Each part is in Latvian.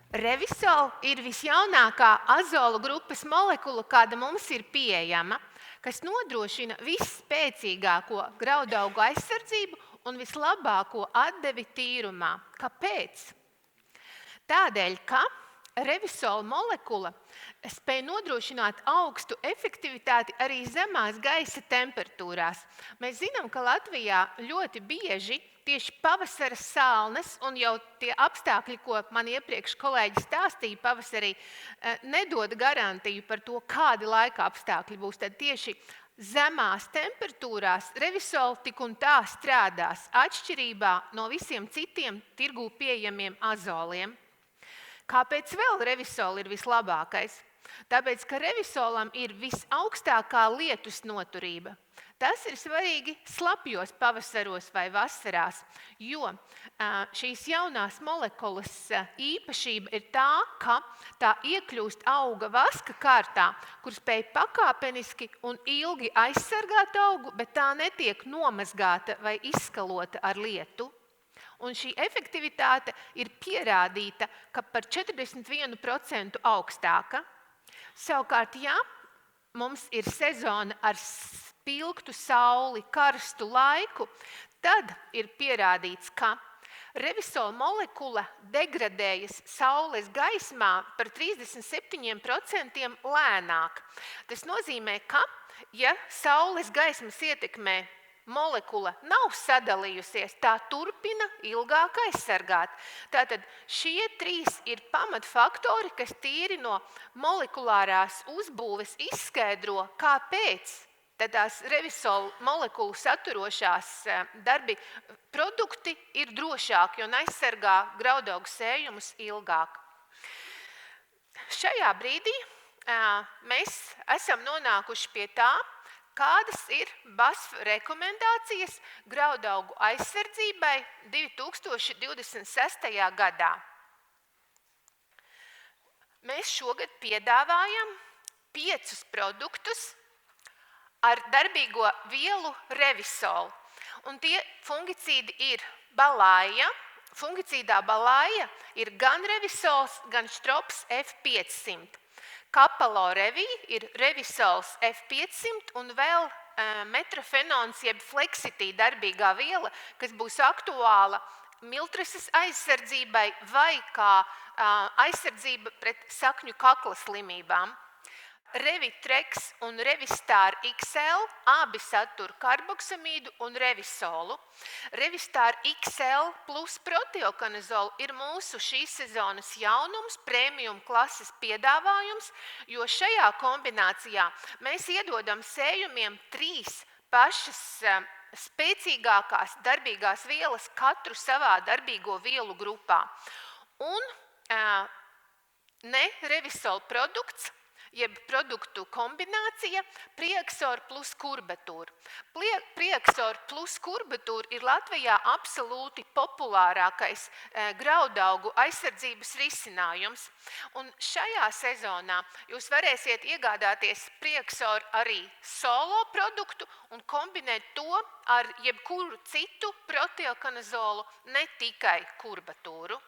Revisol ir visjaunākā azolu grupas molekula, kāda mums ir pieejama, kas nodrošina visspēcīgāko graudaugu aizsardzību un vislabāko atdevi tīrumā. Kāpēc? Tādēļ, ka revisola molekula spēj nodrošināt augstu efektivitāti arī zemās gaisa temperatūrās. Mēs zinām, ka Latvijā ļoti bieži tieši pavasara salnas un jau tie apstākļi, ko man iepriekš kolēģi stāstīja pavasarī, nedod garantiju par to, kādi laika apstākļi būs. Tad tieši zemās temperatūrās revisol tik un tā strādās atšķirībā no visiem citiem tirgū pieejamiem azoliem. Kāpēc vēl revisol ir vislabākais? Tāpēc, ka revisolam ir visaugstākā lietus noturība. Tas ir svarīgi slapjos pavasaros vai vasarās, jo šīs jaunās molekulas īpašība ir tā, ka tā iekļūst auga vaska kārtā, kur spēj pakāpeniski un ilgi aizsargāt augu, bet tā netiek nomazgāta vai izskalota ar lietu. Un šī efektivitāte ir pierādīta, ka par 41% augstāka. Savukārt, ja mums ir sezona ar spilgtu sauli, karstu laiku, tad ir pierādīts, ka revisola molekula degradējas saules gaismā par 37% lēnāk. Tas nozīmē, ka, ja saules gaismas ietekmē molekula nav sadalījusies, tā turpina ilgāk aizsargāt. Tātad šie trīs ir pamatfaktori, kas tīri no molekulārās uzbūves izskaidro, kāpēc tās revisol molekulu saturošās darbi produkti ir drošāki un aizsargā graudaugu sējumus ilgāk. Šajā brīdī mēs esam nonākuši pie tā, kādas ir BASF rekomendācijas graudaugu aizsardzībai 2026. gadā. Mēs šogad piedāvājam 5 produktus ar darbīgo vielu revisolu. Un tie fungicīdi ir balāja. Fungicīdā balāja ir gan revisols, gan štrops F500. Kapalorevī ir revisols F500 un vēl metrofenons jeb fleksitī darbīgā viela, kas būs aktuāla miltrases aizsardzībai vai kā aizsardzība pret sakņu kakla slimībām. Revitrex un Revistar XL abi satur karboksamīdu un revisolu. Revistar XL plus proteokanazolu ir mūsu šīs sezonas jaunums, premium klases piedāvājums, jo šajā kombinācijā mēs iedodam sējumiem 3 pašas spēcīgākās darbīgās vielas katru savā darbīgo vielu grupā. Un ne revisol produkts, jeb produktu kombinācija Priexor plus Kurbetūr. Priexor plus Kurbetūr ir Latvijā absolūti populārākais graudaugu aizsardzības risinājums. Un šajā sezonā jūs varēsiet iegādāties Priexor arī solo produktu un kombinēt to ar jebkuru citu proteokanazolu, ne tikai Kurbetūru.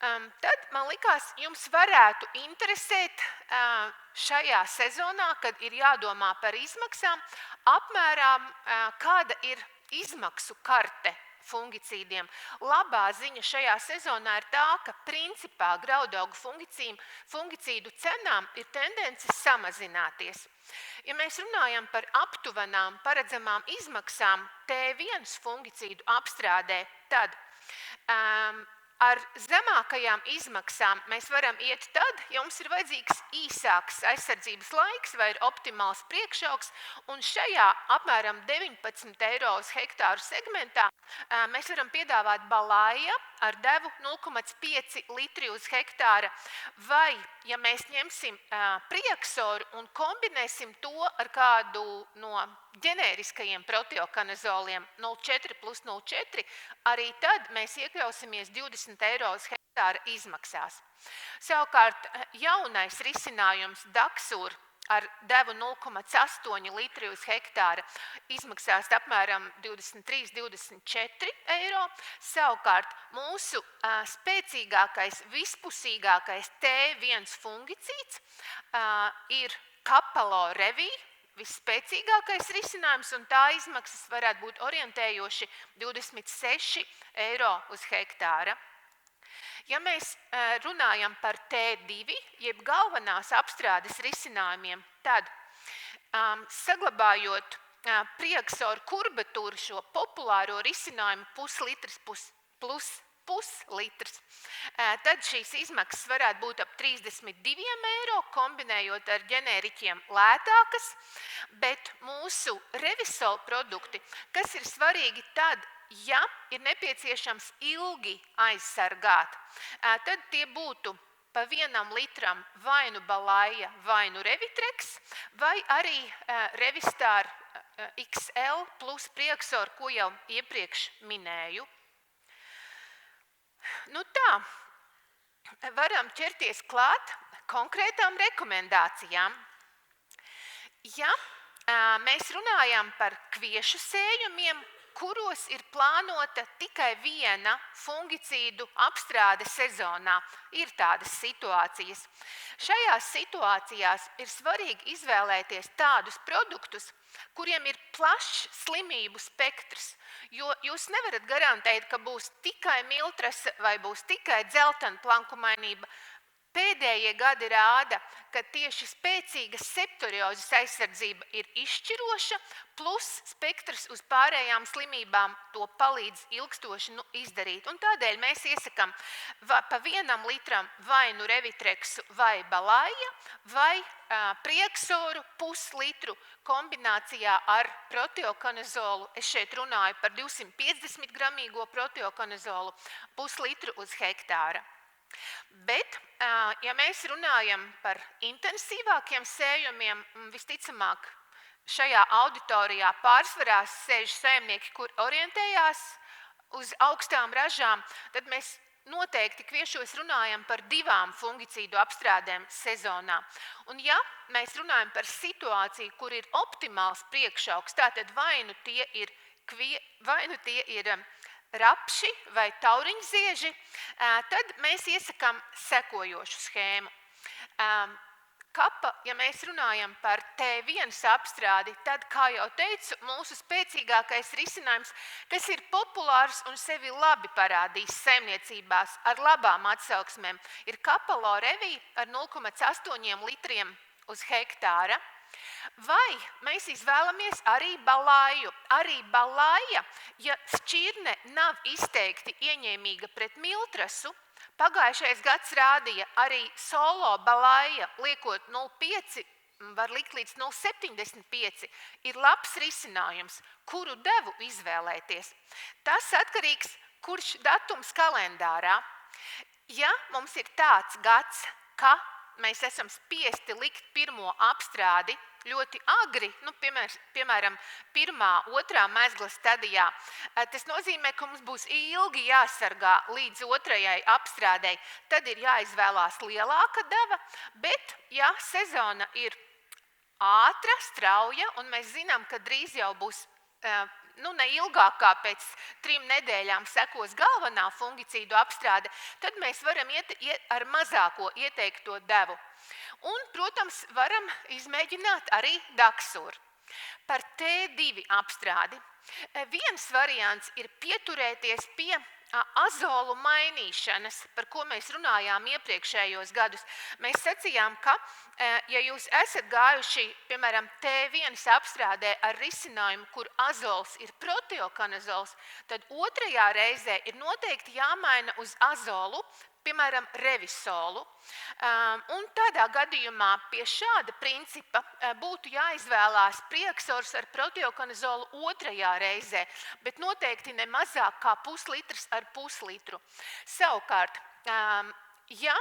Tad man likās, jums varētu interesēt šajā sezonā, kad ir jādomā par izmaksām, apmēram kāda ir izmaksu karte fungicīdiem. Labā ziņa šajā sezonā ir tā, ka principā graudaugu fungicīdu cenām ir tendences samazināties. Ja mēs runājam par aptuvenām paredzamām izmaksām T1 fungicīdu apstrādē, tad ar zemākajām izmaksām mēs varam iet tad, ja mums ir vajadzīgs īsāks aizsardzības laiks vai ir optimāls priekšaugs, un šajā apmēram 19 € uz hektāru segmentā mēs varam piedāvāt balāja ar devu 0,5 litri uz hektāra, vai, ja mēs ņemsim Priexoru un kombinēsim to ar kādu no ģenēriskajiem proteokanazoliem 0,4 plus 0,4, arī tad mēs iekļausimies 20 € uz hektāra izmaksās. Savukārt jaunais risinājums Daxur ar devu 0,8 litri uz hektāra izmaksās apmēram 23–24 eiro. Savukārt mūsu spēcīgākais, vispusīgākais T1 fungicīds ir Kapalo Revī, visspēcīgākais risinājums, un tā izmaksas varētu būt orientējoši 26 eiro uz hektāra. Ja mēs runājam par T2, jeb galvenās apstrādes risinājumiem, tad saglabājot Prieksoru kurbatūru, šo populāro risinājumu puslitrs plus puslitrs, tad šīs izmaksas varētu būt ap 32 eiro, kombinējot ar ģenēriķiem lētākas, bet mūsu Revisol produkti, kas ir svarīgi tad, ja ir nepieciešams ilgi aizsargāt, tad tie būtu pa 1 litram vai nu Balaja, vai nu Revitreks, vai arī Revistar XL plus Prieksor, ko jau iepriekš minēju. Nu tā, varam ķerties klāt konkrētām rekomendācijām. Ja mēs runājam par kviešu sējumiem, kuros ir plānota tikai viena fungicīdu apstrāde sezonā, ir tādas situācijas. Šajās situācijās ir svarīgi izvēlēties tādus produktus, kuriem ir plašs slimību spektrs, jo jūs nevarat garantēt, ka būs tikai miltrasa vai būs tikai dzeltenplankumainība. Pēdējie gadi rāda, ka tieši spēcīga septoriozes aizsardzība ir izšķiroša, plus spektrs uz pārējām slimībām to palīdz ilgstoši izdarīt. Un tādēļ mēs iesakām pa 1 litram vai nu Revitreksu vai Balaja, vai Prieksoru puslitru kombinācijā ar proteokonazolu. Es šeit runāju par 250 gramīgo proteokonazolu puslitru uz hektāra. Bet, ja mēs runājam par intensīvākiem sējumiem, visticamāk šajā auditorijā pārsvarā sēž saimnieki, kur orientējās uz augstām ražām, tad mēs noteikti kviešos runājam par 2 fungicīdu apstrādēm sezonā. Un ja mēs runājam par situāciju, kur ir optimāls priekšaugs, tātad vai nu tie ir rapši vai tauriņzieži, tad mēs iesakām sekojošu schēmu. Ja mēs runājam par T1 apstrādi, tad, kā jau teicu, mūsu spēcīgākais risinājums, kas ir populārs un sevi labi parādījis saimniecībās ar labām atsauksmēm, ir Kapalo Revī ar 0,8 litriem uz hektāra. Vai mēs izvēlamies arī Balaju. Arī Balaja, ja šķirne nav izteikti ieņēmīga pret miltrasu, pagājušais gads rādīja arī solo Balaja, liekot 0,5, var likt līdz 0,75, ir labs risinājums, kuru devu izvēlēties. Tas atkarīgs, kurš datums kalendārā. Ja mums ir tāds gads, ka mēs esam spiesti likt pirmo apstrādi ļoti agri, piemēram, 1., 2. mezgla stadijā, tas nozīmē, ka mums būs ilgi jāsargā līdz 2. apstrādei. Tad ir jāizvēlās lielāka deva, bet ja sezona ir ātra, strauja, un mēs zinām, ka drīz jau būs ne ilgāk kā pēc 3 nedēļām sekos galvenā fungicīdu apstrāde, tad mēs varam iet ar mazāko ieteikto devu. Un, protams, varam izmēģināt arī Daksuru. Par T2 apstrādi. Viens variants ir pieturēties pie azolu mainīšanas, par ko mēs runājām iepriekšējos gadus. Mēs sacījām, ka, ja jūs esat gājuši, piemēram, T1 apstrādē ar risinājumu, kur azols ir proteokanazols, tad 2. reizē ir noteikti jāmaina uz azolu, piemēram, Revisolu. Un tādā gadījumā pie šāda principa būtu jāizvēlās Prieksors ar proteokonazolu 2. reizē, bet noteikti ne mazāk kā puslitrs ar puslitru. Savukārt, ja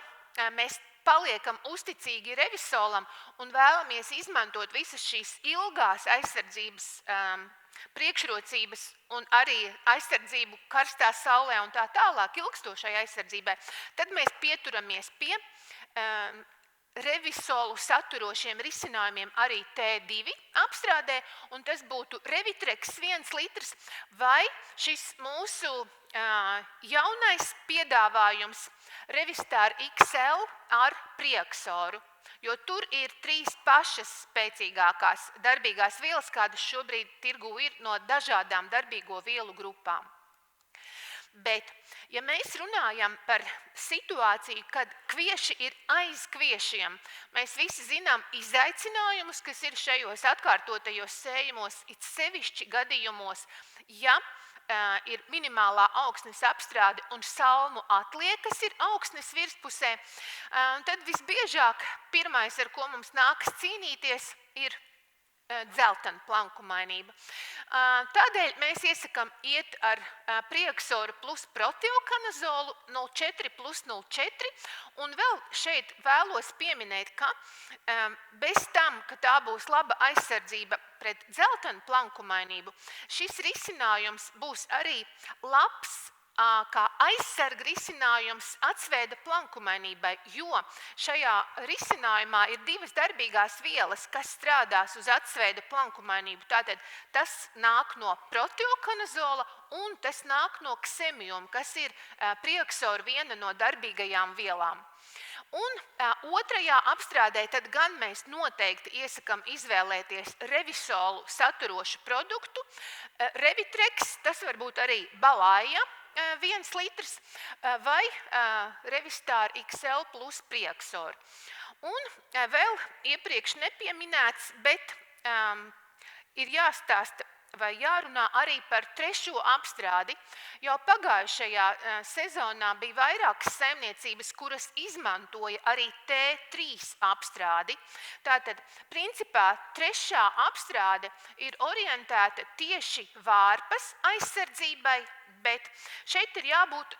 mēs paliekam uzticīgi Revisolam un vēlamies izmantot visas šīs ilgās aizsardzības priekšrocības un arī aizsardzību karstā saulē un tā tālāk ilgstošai aizsardzībai, tad mēs pieturamies pie revisolu saturošiem risinājumiem arī T2 apstrādē, un tas būtu Revitreks 1 litrs vai šis mūsu jaunais piedāvājums Revistar XL ar prieksoru. Jo tur ir 3 pašas spēcīgākās darbīgās vielas, kādas šobrīd tirgū ir no dažādām darbīgo vielu grupām. Bet, ja mēs runājam par situāciju, kad kvieši ir aiz kviešiem, mēs visi zinām izaicinājumus, kas ir šajos atkārtotajos sējumos, it sevišķi gadījumos, ja ir minimālā augsnes apstrāde un salmu atliekas ir augsnes virspusē, tad visbiežāk pirmais, ar ko mums nākas cīnīties, ir dzeltena plankumainība. Tādēļ mēs iesakām iet ar prieksoru plus protiokanazolu 0,4 plus 0,4, un vēl šeit vēlos pieminēt, ka bez tam, ka tā būs laba aizsardzība pret dzeltenu plankumainību, šis risinājums būs arī labs kā aizsarga risinājums atsvēda plankumainībai, jo šajā risinājumā ir 2 darbīgās vielas, kas strādās uz atsvēda plankumainību. Tātad tas nāk no proteokanazola un tas nāk no ksemiuma, kas ir prieksora viena no darbīgajām vielām. Un otrajā apstrādē tad gan mēs noteikti iesakām izvēlēties revisolu saturošu produktu. Revitreks, tas var būt arī Balaja 1 litrs vai Revistar XL plus prieksor. Un vēl iepriekš nepieminēts, bet ir jāstāsta vai jārunā arī par 3. apstrādi. Jau pagājušajā sezonā bija vairākas saimniecības, kuras izmantoja arī T3 apstrādi. Tātad, principā, 3. apstrāde ir orientēta tieši vārpas aizsardzībai, bet šeit ir jābūt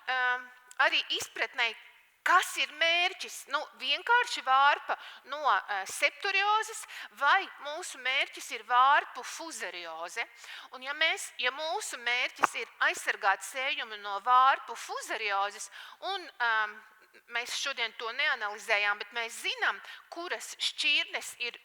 arī izpratnei, kas ir mērķis? Vienkārši vārpa no septoriozes vai mūsu mērķis ir vārpu fuzarioze. Un ja mūsu mērķis ir aizsargāt sējumu no vārpu fuzariozes, un mēs šodien to neanalizējām, bet mēs zinām, kuras šķirnes ir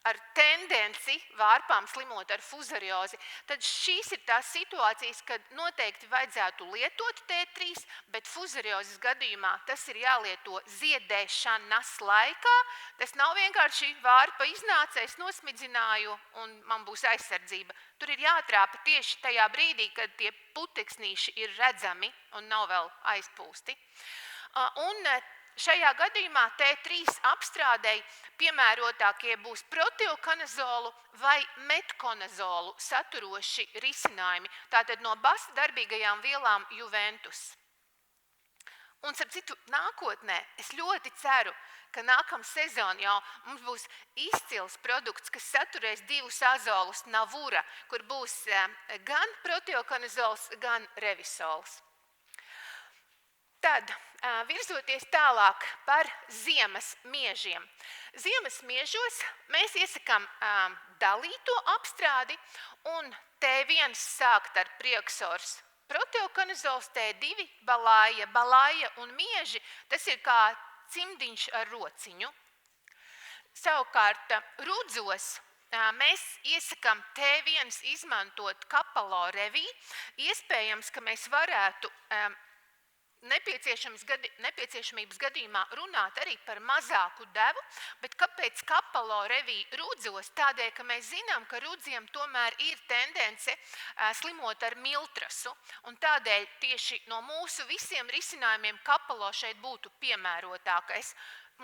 ar tendenci vārpām slimot ar fuzariozi, tad šīs ir tās situācijas, kad noteikti vajadzētu lietot T3, bet fuzariozes gadījumā tas ir jālieto ziedēšanas laikā. Tas nav vienkārši vārpa iznāca, es nosmidzināju un man būs aizsardzība. Tur ir jātrāpa tieši tajā brīdī, kad tie puteksnīši ir redzami un nav vēl aizpūsti. Un šajā gadījumā T3 apstrādei piemērotākie būs proteokanazolu vai metkonazolu saturoši risinājumi, tātad no basta darbīgajām vielām Juventus. Un, starp citu, nākotnē es ļoti ceru, ka nākamā sezona jau mums būs izcils produkts, kas saturēs 2 azolus Navura, kur būs gan proteokanazols, gan revisols. Tad, virzoties tālāk par ziemas miežiem. Ziemas miežos mēs iesakām dalīto apstrādi un T1 sākt ar prieksors proteokanazols, T2 Balaja un mieži, tas ir kā cimdiņš ar rociņu. Savukārt rudzos mēs iesakām T1 izmantot Kapalo Revī. Iespējams, ka mēs varētu nepieciešamības gadījumā runāt arī par mazāku devu, bet kāpēc Kapalo Revī rudzos? Tādēļ, ka mēs zinām, ka rudziem tomēr ir tendence slimot ar miltrasu, un tādēļ tieši no mūsu visiem risinājumiem Kapalo šeit būtu piemērotākais.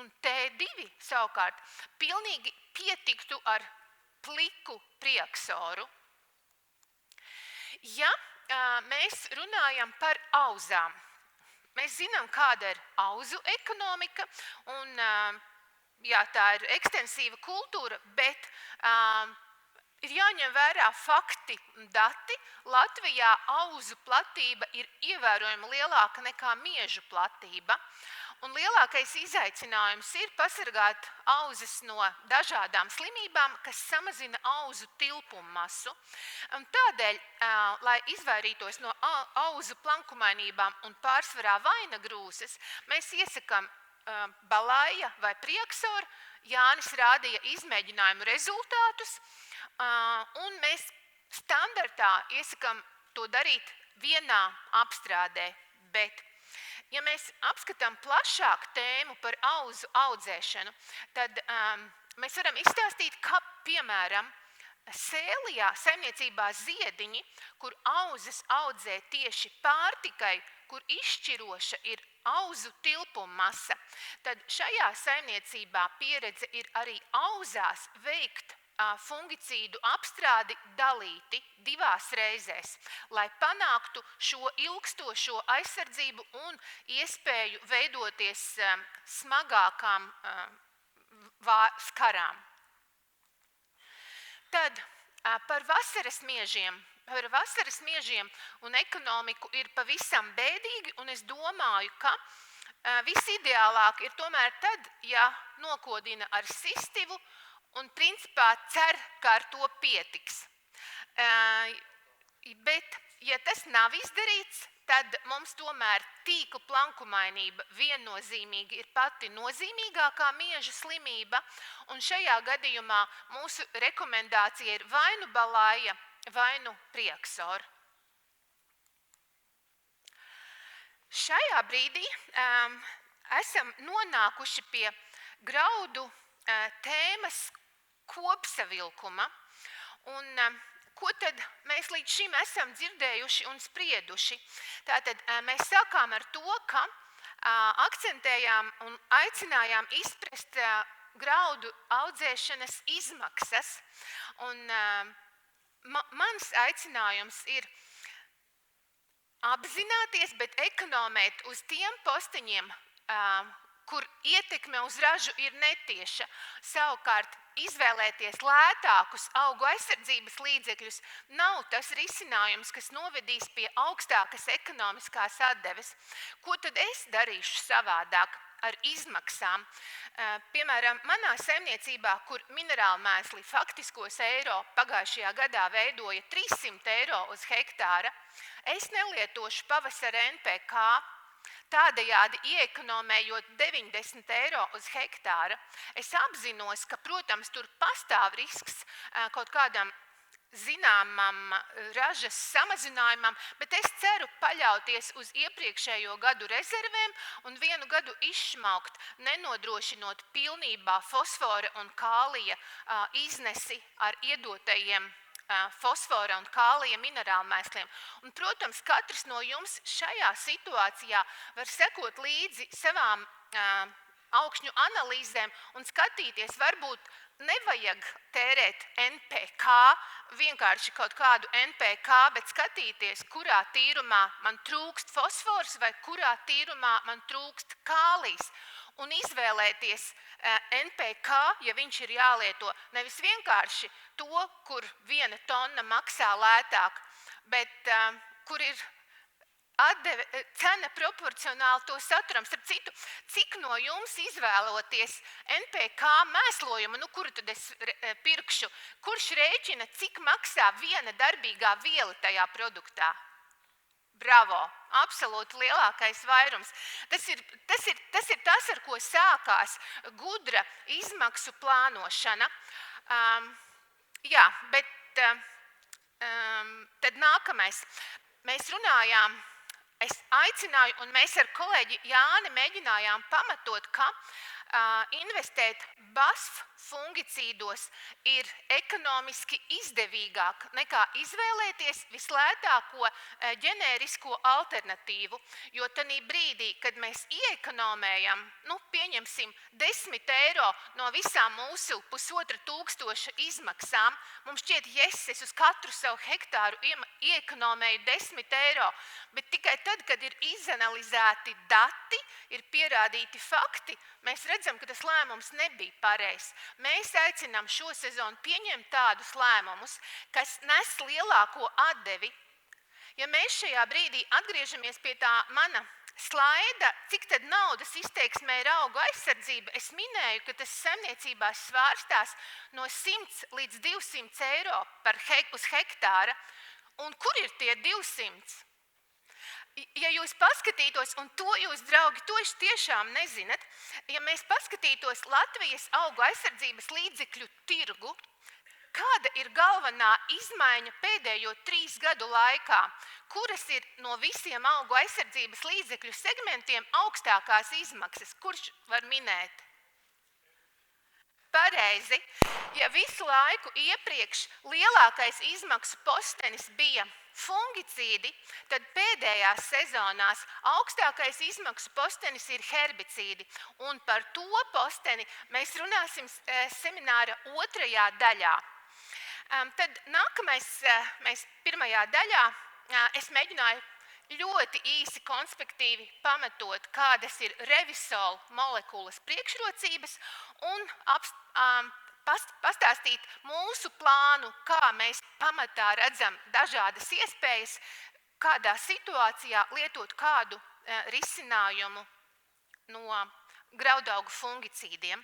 Un T2 savukārt pilnīgi pietiktu ar pliku prieksoru. Ja mēs runājam par auzām, mēs zinām, kāda ir auzu ekonomika, un tā ir ekstensīva kultūra, bet ir jāņem vērā fakti un dati. Latvijā auzu platība ir ievērojami lielāka nekā miežu platība. Un lielākais izaicinājums ir pasargāt auzas no dažādām slimībām, kas samazina auzu tilpumu masu. Un tādēļ, lai izvairītos no auzu plankumainībām un pārsvarā vainagrūses, mēs iesakām Balaja vai Prieksora. Jānis rādīja izmēģinājumu rezultātus, un mēs standartā iesakām to darīt vienā apstrādē. Bet, ja mēs apskatām plašāku tēmu par auzu audzēšanu, tad mēs varam izstāstīt, ka, piemēram, Sēlijā saimniecībā Ziediņi, kur auzas audzē tieši pārtikai, kur izšķiroša ir auzu tilpuma masa, tad šajā saimniecībā pieredze ir arī auzās veikt fungicīdu apstrādi dalīti 2 reizēs, lai panāktu šo ilgstošo aizsardzību un iespēju veidoties smagākām skarām. Tad par vasaras miežiem un ekonomiku ir pavisam bēdīgi, un es domāju, ka visideālāk ir tomēr tad, ja nokodina ar sistivu un principā cer, ka ar to pietiks. Bet, ja tas nav izdarīts, tad mums tomēr tīkla plankumainība viennozīmīgi ir pati nozīmīgākā mieža slimība, un šajā gadījumā mūsu rekomendācija ir vai nu Balaja, vai nu Prieksora. Šajā brīdī esam nonākuši pie graudu tēmas kopsavilkuma, un ko tad mēs līdz šim esam dzirdējuši un sprieduši? Tātad mēs sākām ar to, ka akcentējām un aicinājām izprast graudu audzēšanas izmaksas. Un mans aicinājums ir apzināties, bet ekonomēt uz tiem posteņiem, kur ietekme uz ražu ir netieša. Savukārt izvēlēties lētākus augu aizsardzības līdzekļus nav tas risinājums, kas novedīs pie augstākas ekonomiskās atdeves. Ko tad es darīšu savādāk ar izmaksām? Piemēram, manā saimniecībā, kur minerālmēsli faktiskos eiro pagājušajā gadā veidoja 300 eiro uz hektāra, es nelietošu pavasara NPK, tādējādi ieekonomējot 90 eiro uz hektāra. Es apzinos, ka, protams, tur pastāv risks kaut kādam zināmam ražas samazinājumam, bet es ceru paļauties uz iepriekšējo gadu rezervēm un vienu gadu izšmaukt, nenodrošinot pilnībā fosfora un kālija iznesi ar iedotajiem fosfora un kālija minerālmēsliem. Un, protams, katrs no jums šajā situācijā var sekot līdzi savām augšņu analīzēm un skatīties, varbūt nevajag tērēt NPK, vienkārši kaut kādu NPK, bet skatīties, kurā tīrumā man trūkst fosfors vai kurā tīrumā man trūkst kālijs. Un izvēlēties NPK, ja viņš ir jālieto, nevis vienkārši to, kur 1 tonna maksā lētāk, bet kur ir cena proporcionāli to saturam. Starp citu, cik no jums izvēloties NPK mēslojumu, kuru tad es pirkšu, kurš rēķina, cik maksā viena darbīgā viela tajā produktā? Bravo! Absolūti lielākais vairums. Tas ir tas, ar ko sākās gudra izmaksu plānošana. Jā, bet tad nākamais. Mēs runājām, es aicināju, un mēs ar kolēģi Jāni mēģinājām pamatot, ka investēt BASF fungicīdos ir ekonomiski izdevīgāk nekā izvēlēties vislētāko ģenērisko alternatīvu, jo tanī brīdī, kad mēs ieekonomējam, pieņemsim 10 eiro no visām mūsu 1500 izmaksām, mums šķiet, es uz katru savu hektāru ieekonomēju 10 eiro, bet tikai tad, kad ir izanalizēti dati, ir pierādīti fakti, mēs redzam, ka tas lēmums nebija pareizs. Mēs aicinām šo sezonu pieņemt tādus lēmumus, kas nes lielāko atdevi. Ja mēs šajā brīdī atgriežamies pie tā mana slaida, cik tad naudas izteiksmē ir augu aizsardzība, es minēju, ka tas saimniecībās svārstās no 100 līdz 200 eiro uz hektāra. Un kur ir tie 200? Ja jūs paskatītos, un to jūs, draugi, to jūs tiešām nezināt, ja mēs paskatītos Latvijas augu aizsardzības līdzekļu tirgu, kāda ir galvenā izmaiņa pēdējo 3 gadu laikā, kuras ir no visiem augu aizsardzības līdzekļu segmentiem augstākās izmaksas? Kurš var minēt? Pareizi, ja visu laiku iepriekš lielākais izmaksu postenis bija fungicīdi, tad pēdējās sezonās augstākais izmaksu postenis ir herbicīdi. Un par to posteni mēs runāsim semināra 2. daļā. Tad nākamais, mēs 1. daļā, es mēģināju ļoti īsi konspektīvi pamatot, kādas ir Revisol molekulas priekšrocības un pastāstīt mūsu plānu, kā mēs pamatā redzam dažādas iespējas, kādā situācijā lietot kādu risinājumu no graudaugu fungicīdiem.